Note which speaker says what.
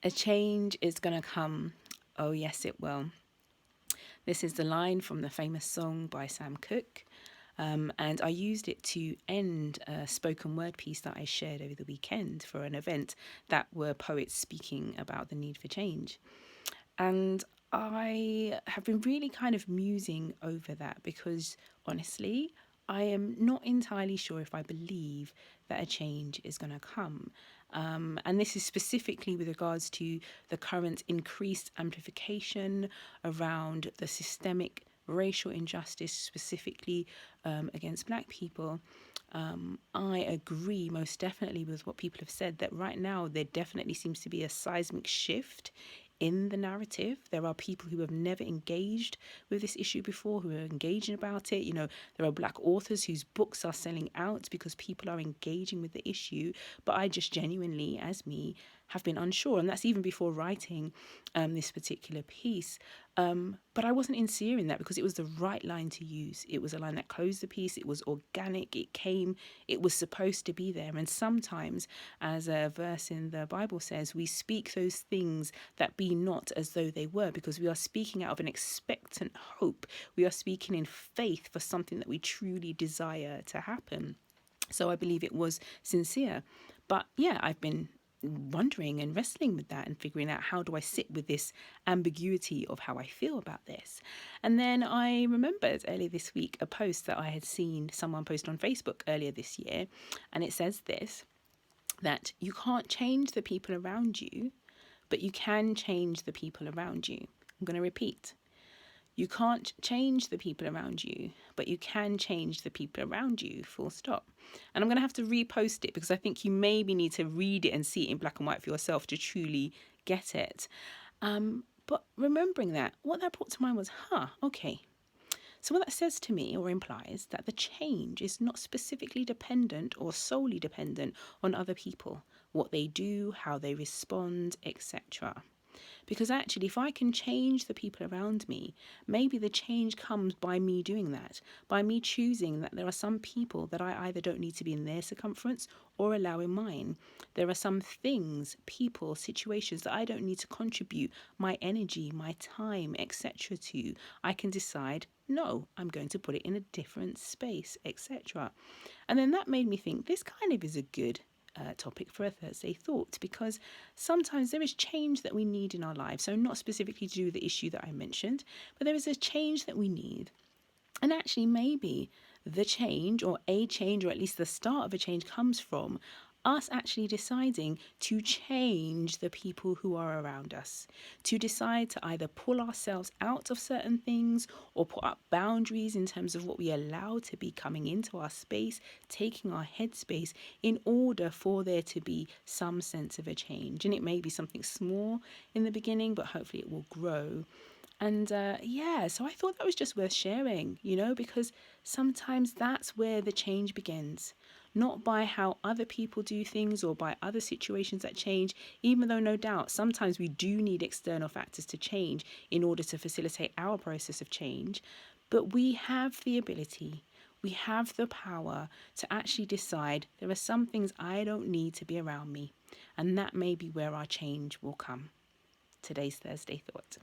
Speaker 1: A change is going to come. Oh, yes, it will. This is the line from the famous song by Sam Cooke. And I used it to end a spoken word piece that I shared over the weekend for an event that were poets speaking about the need for change. And I have been really kind of musing over that because honestly, I am not entirely sure if I believe that a change is going to come. And this is specifically with regards to the current increased amplification around the systemic racial injustice, specifically against Black people. I agree most definitely with what people have said, that right now there definitely seems to be a seismic shift in the narrative. There are people who have never engaged with this issue before, who are engaging about it. You know, there are Black authors whose books are selling out because people are engaging with the issue. But I just genuinely, as me, have been unsure. And that's even before writing this particular piece. But I wasn't sincere in that because it was the right line to use. It was a line that closed the piece. It was organic. It came. It was supposed to be there. And sometimes, as a verse in the Bible says, we speak those things that be not as though they were, because we are speaking out of an expectant hope. We are speaking in faith for something that we truly desire to happen. So I believe it was sincere. But yeah, I've been wondering and wrestling with that and figuring out, how do I sit with this ambiguity of how I feel about this? And then I remembered earlier this week a post that I had seen someone post on Facebook earlier this year, and it says this, that you can't change the people around you, but you can change the people around you. I'm going to repeat. You can't change the people around you, but you can change the people around you, full stop. And I'm going to have to repost it because I think you maybe need to read it and see it in black and white for yourself to truly get it. But remembering that, what that brought to mind was, okay. So what that says to me, or implies, that the change is not specifically dependent or solely dependent on other people, what they do, how they respond, etc. Because actually, if I can change the people around me, maybe the change comes by me doing that, by me choosing that there are some people that I either don't need to be in their circumference or allow in mine. There are some things, people, situations that I don't need to contribute my energy, my time, etc. to. I can decide, no, I'm going to put it in a different space, etc. And then that made me think, this kind of is a good topic for a Thursday thought, because sometimes there is change that we need in our lives. So not specifically to do with the issue that I mentioned, but there is a change that we need. And actually maybe the change, or a change, or at least the start of a change, comes from us actually deciding to change the people who are around us, to decide to either pull ourselves out of certain things or put up boundaries in terms of what we allow to be coming into our space, taking our headspace, in order for there to be some sense of a change. And it may be something small in the beginning, but hopefully it will grow. And so I thought that was just worth sharing, because sometimes that's where the change begins. Not by how other people do things or by other situations that change, even though no doubt sometimes we do need external factors to change in order to facilitate our process of change. But we have the ability, we have the power to actually decide there are some things I don't need to be around me. And that may be where our change will come. Today's Thursday Thought.